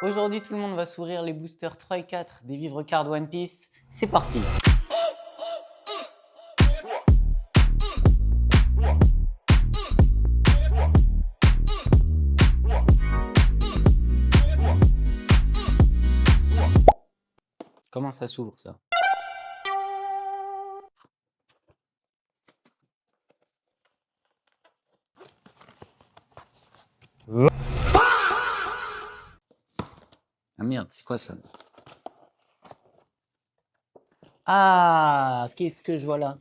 Aujourd'hui, tout le monde va s'ouvrir les boosters 3 et 4 des Vivre Card One Piece. C'est parti! Comment ça s'ouvre ça? Ah merde, c'est quoi ça? Ah, qu'est-ce que je vois là?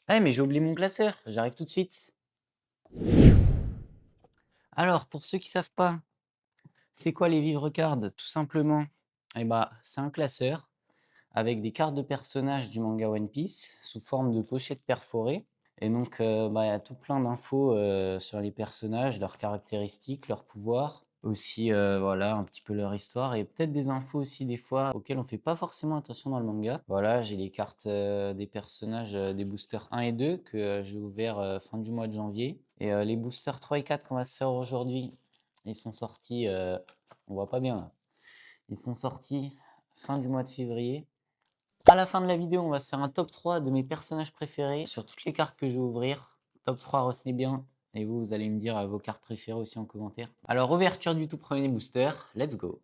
Eh, mais j'ai oublié mon classeur, j'arrive tout de suite. Alors, pour ceux qui savent pas, c'est quoi les Vivre Cards? Tout simplement, eh bah, c'est un classeur avec des cartes de personnages du manga One Piece sous forme de pochettes perforées. Et donc, bah, il y a tout plein d'infos sur les personnages, leurs caractéristiques, leurs pouvoirs, aussi voilà, un petit peu leur histoire et peut-être des infos aussi des fois auxquelles on fait pas forcément attention dans le manga. Voilà, j'ai les cartes des personnages des boosters 1 et 2 que j'ai ouvert fin du mois de janvier. Et les boosters 3 et 4 qu'on va se faire aujourd'hui, ils sont sortis, on voit pas bien là, ils sont sortis fin du mois de février. À la fin de la vidéo, on va se faire un top 3 de mes personnages préférés sur toutes les cartes que je vais ouvrir. Top 3, retenez bien. Et vous, vous allez me dire vos cartes préférées aussi en commentaire. Alors, ouverture du tout premier booster. Let's go.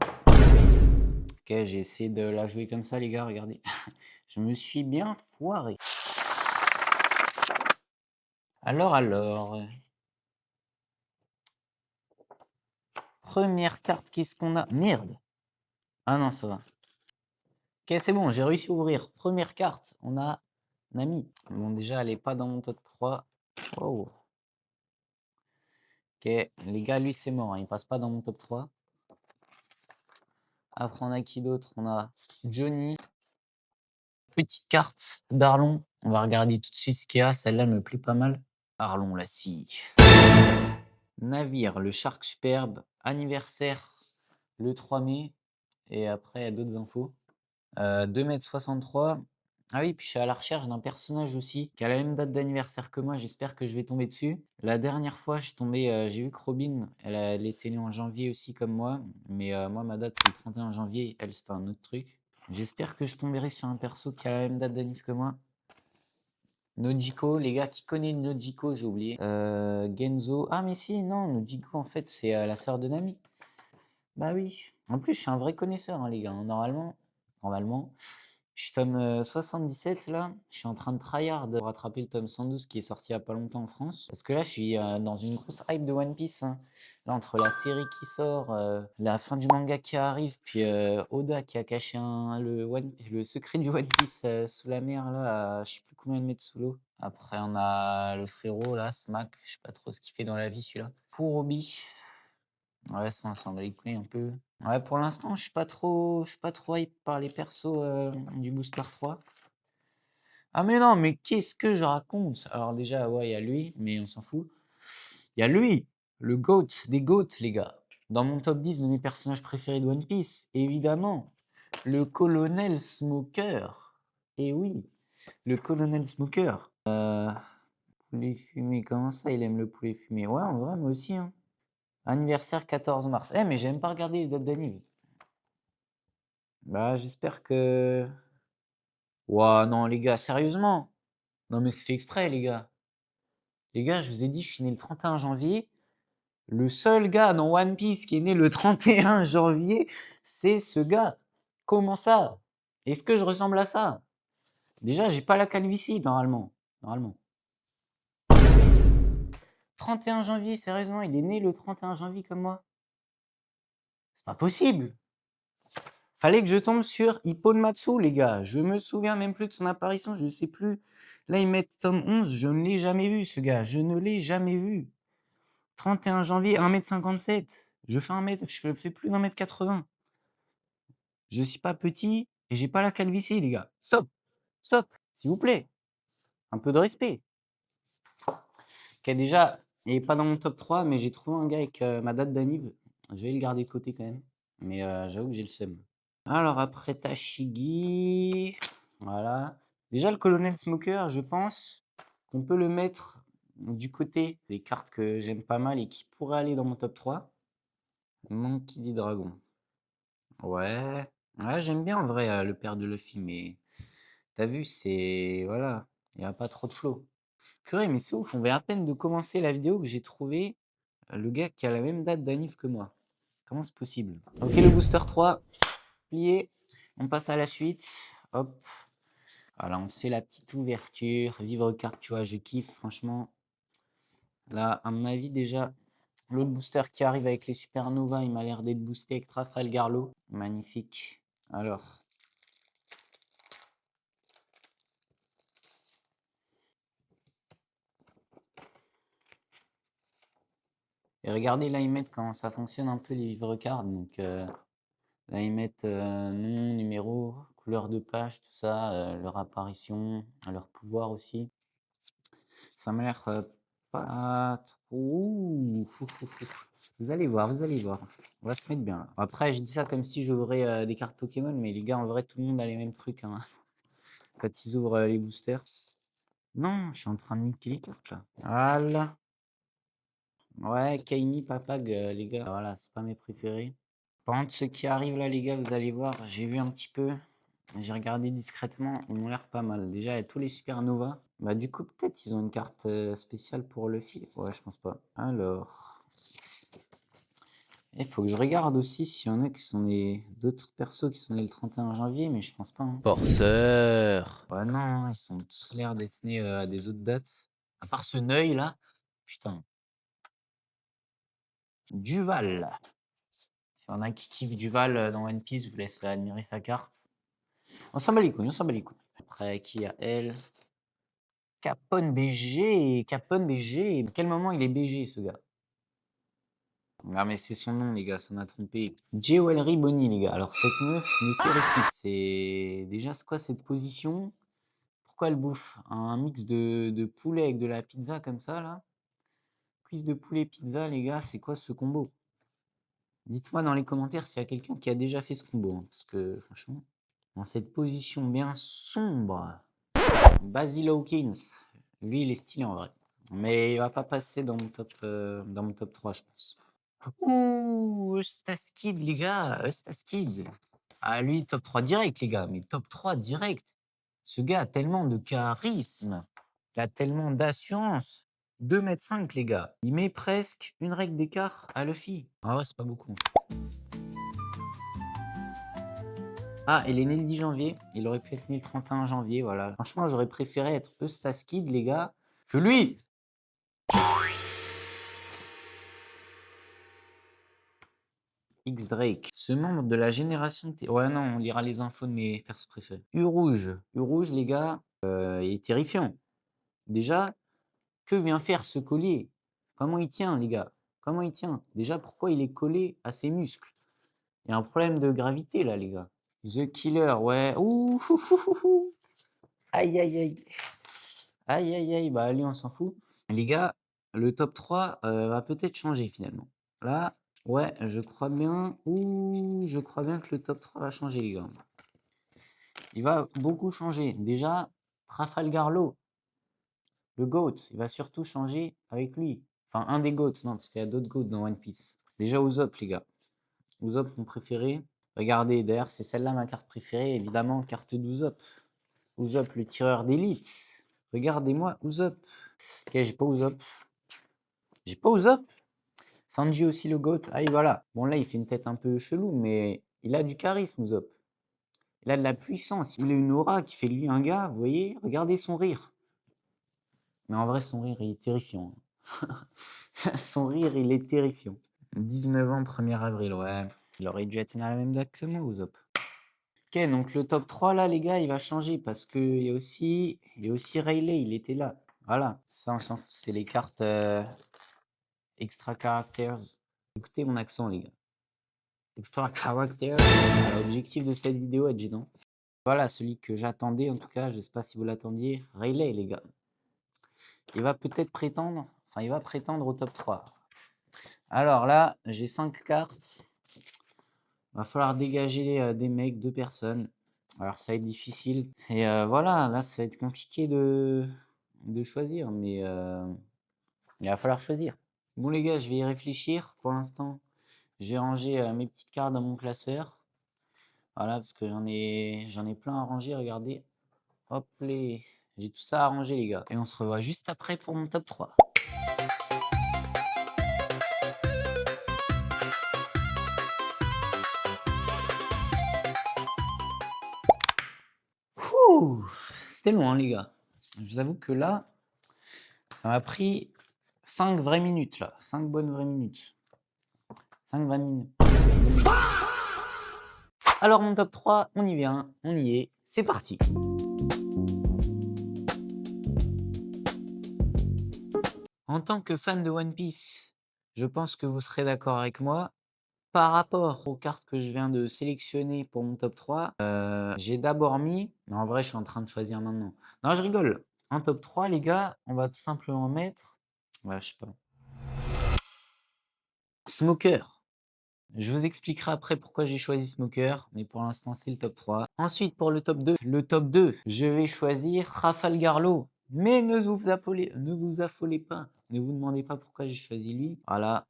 Ok, j'ai essayé de la jouer comme ça, les gars, regardez. Je me suis bien foiré. Alors. Première carte, qu'est-ce qu'on a? Merde. Ah non, ça va. Ok, c'est bon, j'ai réussi à ouvrir. Première carte, on a Nami. Bon, déjà, elle n'est pas dans mon top 3. Wow. Ok, les gars, lui, c'est mort, hein, il passe pas dans mon top 3. Après, on a qui d'autre? On a Johnny. Petite carte d'Arlon. On va regarder tout de suite ce qu'il y a. Celle-là me plaît pas mal. Arlon, la scie. Navire, le Shark Superbe. Anniversaire, le 3 mai. Et après, il y a d'autres infos. 2,63 m. Ah oui, puis je suis à la recherche d'un personnage aussi qui a la même date d'anniversaire que moi. J'espère que je vais tomber dessus. La dernière fois, j'ai vu que Robin, elle était née en janvier aussi comme moi. Mais moi, ma date, c'est le 31 janvier. Elle, c'était un autre truc. J'espère que je tomberai sur un perso qui a la même date d'anniv que moi. Nojiko, les gars, qui connaît Nojiko, j'ai oublié. Genzo. Ah, mais si, non, Nojiko, en fait, c'est la sœur de Nami. Bah oui. En plus, je suis un vrai connaisseur, hein, les gars. Normalement. Je suis tome 77 là. Je suis en train de tryhard pour rattraper le tome 112 qui est sorti il y a pas longtemps en France. Parce que là, je suis dans une grosse hype de One Piece, hein. Là, entre la série qui sort, la fin du manga qui arrive, puis Oda qui a caché le secret du One Piece sous la mer, là, à je sais plus combien de mètres sous l'eau. Après, on a le frérot là, Smack. Je sais pas trop ce qu'il fait dans la vie celui-là. Kurobi. Ouais, ça, on s'en bat les couilles un peu. Ouais, pour l'instant, je suis pas trop hype par les persos du Booster 3. Ah mais non, mais qu'est-ce que je raconte? Alors déjà, ouais, il y a lui, mais on s'en fout. Il y a lui, le GOAT des GOAT, les gars. Dans mon top 10 de mes personnages préférés de One Piece, évidemment, le colonel Smoker. Et oui, le colonel Smoker. Poulet fumé, comment ça, il aime le poulet fumé? Ouais, en vrai, moi aussi, hein. Anniversaire 14 mars. Eh, mais j'ai même pas regardé les dates d'anniv. Bah, j'espère que... Ouah, non, les gars, sérieusement? Non, mais c'est fait exprès, les gars. Les gars, je vous ai dit, je suis né le 31 janvier. Le seul gars dans One Piece qui est né le 31 janvier, c'est ce gars. Comment ça? Est-ce que je ressemble à ça? Déjà, j'ai pas la calvitie, normalement. Normalement. 31 janvier, sérieusement, il est né le 31 janvier comme moi. C'est pas possible. Fallait que je tombe sur Hippomatsu, les gars. Je me souviens même plus de son apparition, je ne sais plus. Là, ils mettent tome 11, je ne l'ai jamais vu, ce gars. Je ne l'ai jamais vu. 31 janvier, 1,57 m. Je fais plus d'1,80 m. Je suis pas petit et j'ai pas la calvitie, les gars. Stop, stop, s'il vous plaît. Un peu de respect. Ok, déjà, il n'est pas dans mon top 3, mais j'ai trouvé un gars avec ma date d'anniv. Je vais le garder de côté quand même. Mais j'avoue que j'ai le seum. Alors après Tashigi, voilà. Déjà, le Colonel Smoker, je pense qu'on peut le mettre du côté des cartes que j'aime pas mal et qui pourraient aller dans mon top 3. Monkey D. Dragon. Ouais, ouais, j'aime bien en vrai le père de Luffy, mais t'as vu, c'est. Voilà, il n'y a pas trop de flow. Purée, mais c'est ouf, on vient à peine de commencer la vidéo que j'ai trouvé le gars qui a la même date d'anniv que moi. Comment c'est possible? Ok, le booster 3, plié. On passe à la suite. Hop. Voilà, on se fait la petite ouverture. Vivre carte, tu vois, je kiffe, franchement. Là, à mon avis, déjà, l'autre booster qui arrive avec les Supernova, il m'a l'air d'être boosté avec Trafalgarlo. Magnifique. Alors. Et regardez là, ils mettent comment ça fonctionne un peu les livres cards. Donc là, ils mettent nom, numéro, couleur de page, tout ça, leur apparition, leur pouvoir aussi. Ça m'a l'air pas trop. Ouh. Vous allez voir, vous allez voir. On va se mettre bien là. Après, je dis ça comme si j'ouvrais des cartes Pokémon, mais les gars, en vrai, tout le monde a les mêmes trucs hein, quand ils ouvrent les boosters. Non, je suis en train de niquer les cartes là. Voilà. Ouais, Kaini, Papag, les gars, voilà, c'est pas mes préférés. Par contre, ceux qui arrivent là, les gars, vous allez voir, j'ai vu un petit peu, j'ai regardé discrètement, ils m'ont l'air pas mal. Déjà, il y a tous les Supernova. Bah, du coup, peut-être ils ont une carte spéciale pour Luffy. Ouais, je pense pas. Alors, il faut que je regarde aussi s'il y en a qui sont d'autres persos qui sont nés le 31 janvier, mais je pense pas. Hein. Forceur. Ouais, non, ils sont tous l'air d'être nés à des autres dates. À part ce Neuil là. Putain. Duval. S'il y en a qui kiffent Duval dans One Piece, je vous laisse admirer sa carte. On s'en bat les couilles, on s'en bat les couilles. Après, qui a elle? Capone BG, Capone BG. À quel moment il est BG ce gars? Ah mais c'est son nom les gars, ça m'a trompé. Jewelry Bonnie les gars. Alors cette meuf me terrifie. C'est quoi cette position? Pourquoi elle bouffe un mix de poulet avec de la pizza comme ça là? Cuisse de poulet pizza les gars, c'est quoi ce combo? Dites-moi dans les commentaires s'il y a quelqu'un qui a déjà fait ce combo. Hein, parce que franchement, dans cette position bien sombre. Basil Hawkins, lui il est stylé en vrai. Mais il va pas passer dans mon top 3, je pense. Ouh, Eustaskid, les gars, Eustaskid. Ah, lui, top 3 direct, les gars, mais top 3 direct. Ce gars a tellement de charisme, il a tellement d'assurance. 2,5 m, les gars. Il met presque une règle d'écart à Luffy. Ah ouais, c'est pas beaucoup en fait. Ah, il est né le 10 janvier. Il aurait pu être né le 31 janvier, voilà. Franchement, j'aurais préféré être Eustaskid, les gars, que lui. X Drake. Ce membre de la génération Ouais, non, on lira les infos de mes persos préférés. U-Rouge. U-Rouge, les gars, il est terrifiant. Déjà, que vient faire ce collier? Comment il tient, les gars? Comment il tient? Déjà, pourquoi il est collé à ses muscles? Il y a un problème de gravité, là, les gars. The Killer, ouais. Ouh, aïe, aïe, aïe. Aïe, aïe, aïe, bah lui, on s'en fout. Les gars, le top 3 va peut-être changer finalement. Là, ouais, je crois bien. Ouh, je crois bien que le top 3 va changer, les gars. Il va beaucoup changer. Déjà, Trafalgarlo, le GOAT, il va surtout changer avec lui. Enfin, un des GOATs, non, parce qu'il y a d'autres GOATs dans One Piece. Déjà, Usopp, les gars. Usopp, mon préféré. Regardez, d'ailleurs, c'est celle-là ma carte préférée, évidemment, carte d'Usopp. Usopp, le tireur d'élite. Regardez-moi Usopp. Ok, j'ai pas Usopp. J'ai pas Usopp. Sanji aussi le GOAT. Ah, et voilà. Bon, là, il fait une tête un peu chelou, mais il a du charisme, Usopp. Il a de la puissance. Il a une aura qui fait de lui un gars, vous voyez? Regardez son rire. Mais en vrai, son rire, il est terrifiant. Son rire, il est terrifiant. 19 ans, 1er avril, ouais. Il aurait dû être dans la même date que moi, Usopp. Ok, donc le top 3, là, les gars, il va changer parce qu'il y a aussi Rayleigh, il était là. Voilà. Ça, c'est les cartes extra characters. Écoutez mon accent, les gars. Extra characters. L'objectif de cette vidéo est gênant. Voilà, celui que j'attendais, en tout cas, je ne sais pas si vous l'attendiez. Rayleigh, les gars. Il va peut-être prétendre, enfin, il va prétendre au top 3. Alors là, j'ai 5 cartes. Va falloir dégager des mecs, 2 personnes. Alors ça va être difficile et voilà, là, ça va être compliqué de choisir, mais il va falloir choisir. Bon les gars, je vais y réfléchir. Pour l'instant, j'ai rangé, mes petites cartes dans mon classeur. Voilà, parce que j'en ai plein à ranger, regardez. Hop les j'ai tout ça à ranger les gars et on se revoit juste après pour mon top 3. Ouh! C'était long, hein, les gars. Je vous avoue que là, ça m'a pris 5 vraies minutes là, 5 bonnes vraies minutes. 5 vraies minutes. Alors mon top 3, on y vient, on y est, c'est parti. En tant que fan de One Piece, je pense que vous serez d'accord avec moi. Par rapport aux cartes que je viens de sélectionner pour mon top 3, j'ai d'abord mis non, en vrai, je suis en train de choisir maintenant. Non, je rigole. En top 3, les gars, on va tout simplement mettre ouais, je sais pas. Smoker. Je vous expliquerai après pourquoi j'ai choisi Smoker, mais pour l'instant, c'est le top 3. Ensuite, pour le top 2, je vais choisir Trafalgar Law. Mais ne vous affolez pas. Ne vous demandez pas pourquoi j'ai choisi lui. Voilà,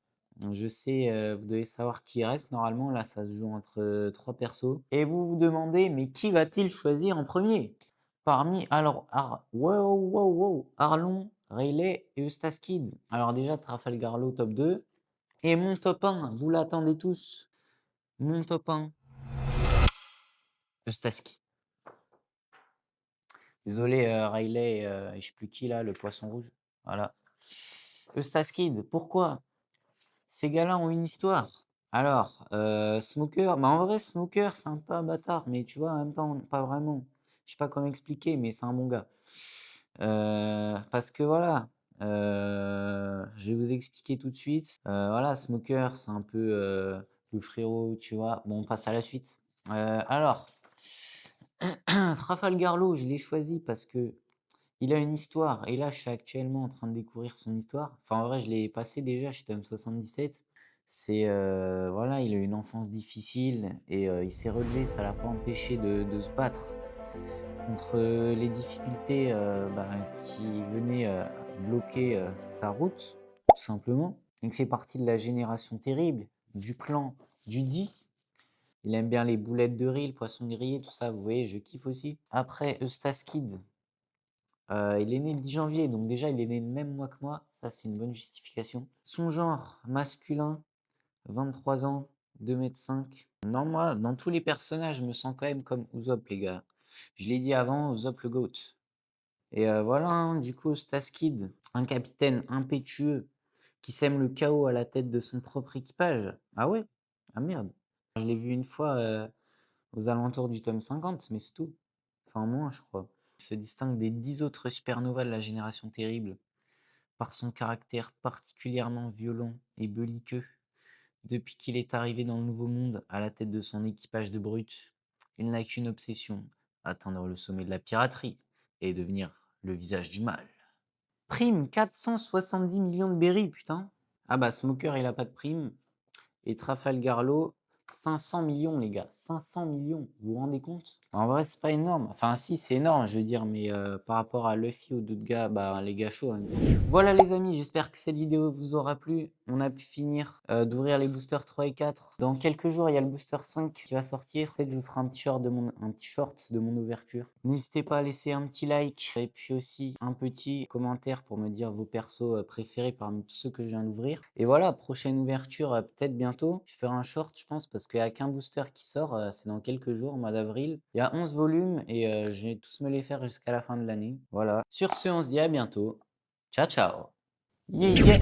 je sais, vous devez savoir qui reste. Normalement, là, ça se joue entre 3 persos. Et vous vous demandez, mais qui va-t-il choisir en premier? Parmi, alors, wow, wow, wow, Arlon, Rayleigh et Eustace Kid. Alors déjà, Trafalgar Law, top 2. Et mon top 1, vous l'attendez tous. Mon top 1, Eustace Kid. Désolé, Riley et je sais plus qui là, le poisson rouge. Voilà. Eustace Kid, pourquoi? Ces gars-là ont une histoire. Alors, Smoker, bah en vrai, Smoker, c'est un peu un bâtard, mais tu vois, en même temps, pas vraiment. Je sais pas comment expliquer, mais c'est un bon gars. Parce que voilà, je vais vous expliquer tout de suite. Voilà, Smoker, c'est un peu le frérot, tu vois. Bon, on passe à la suite. Alors, Trafalgar Law, je l'ai choisi parce que il a une histoire. Et là, je suis actuellement en train de découvrir son histoire. Enfin, en vrai, je l'ai passé déjà, j'étais tome 77. C'est voilà, il a eu une enfance difficile et il s'est relevé, ça l'a pas empêché de se battre contre les difficultés bah, qui venaient bloquer sa route, tout simplement. Il fait partie de la génération terrible, du clan Judy. Il aime bien les boulettes de riz, le poisson grillé, tout ça, vous voyez, je kiffe aussi. Après, Eustace Kid, il est né le 10 janvier, donc déjà il est né le même mois que moi, ça c'est une bonne justification. Son genre masculin, 23 ans, 2,5 m. Non, moi, dans tous les personnages, je me sens quand même comme Usopp, les gars. Je l'ai dit avant, Usopp le GOAT. Et voilà, hein, du coup, Staskid, un capitaine impétueux qui sème le chaos à la tête de son propre équipage. Ah ouais? Ah merde. Je l'ai vu une fois aux alentours du tome 50, mais c'est tout. Enfin, moins, je crois. Il se distingue des 10 autres supernovas de la génération terrible par son caractère particulièrement violent et belliqueux. Depuis qu'il est arrivé dans le Nouveau Monde à la tête de son équipage de brutes, il n'a qu'une obsession, atteindre le sommet de la piraterie et devenir le visage du mal. Prime 470 millions de berries, putain. Ah bah Smoker il a pas de prime. Et Trafalgar Law, 500 millions les gars, 500 millions, vous vous rendez compte? En vrai c'est pas énorme, enfin si c'est énorme je veux dire, mais par rapport à Luffy ou d'autres gars, bah les gars chauds en même temps. Voilà les amis, j'espère que cette vidéo vous aura plu. On a pu finir d'ouvrir les boosters 3 et 4. Dans quelques jours il y a le booster 5 qui va sortir. Peut-être je vous ferai un petit short de mon ouverture. N'hésitez pas à laisser un petit like et puis aussi un petit commentaire pour me dire vos persos préférés parmi tous ceux que je viens d'ouvrir. Et voilà, prochaine ouverture peut-être bientôt. Je ferai un short je pense parce qu'il n'y a qu'un booster qui sort, c'est dans quelques jours, au mois d'avril. Il y a 11 volumes et je vais tous me les faire jusqu'à la fin de l'année. Voilà. Sur ce, on se dit à bientôt. Ciao, ciao. Yeah, yeah.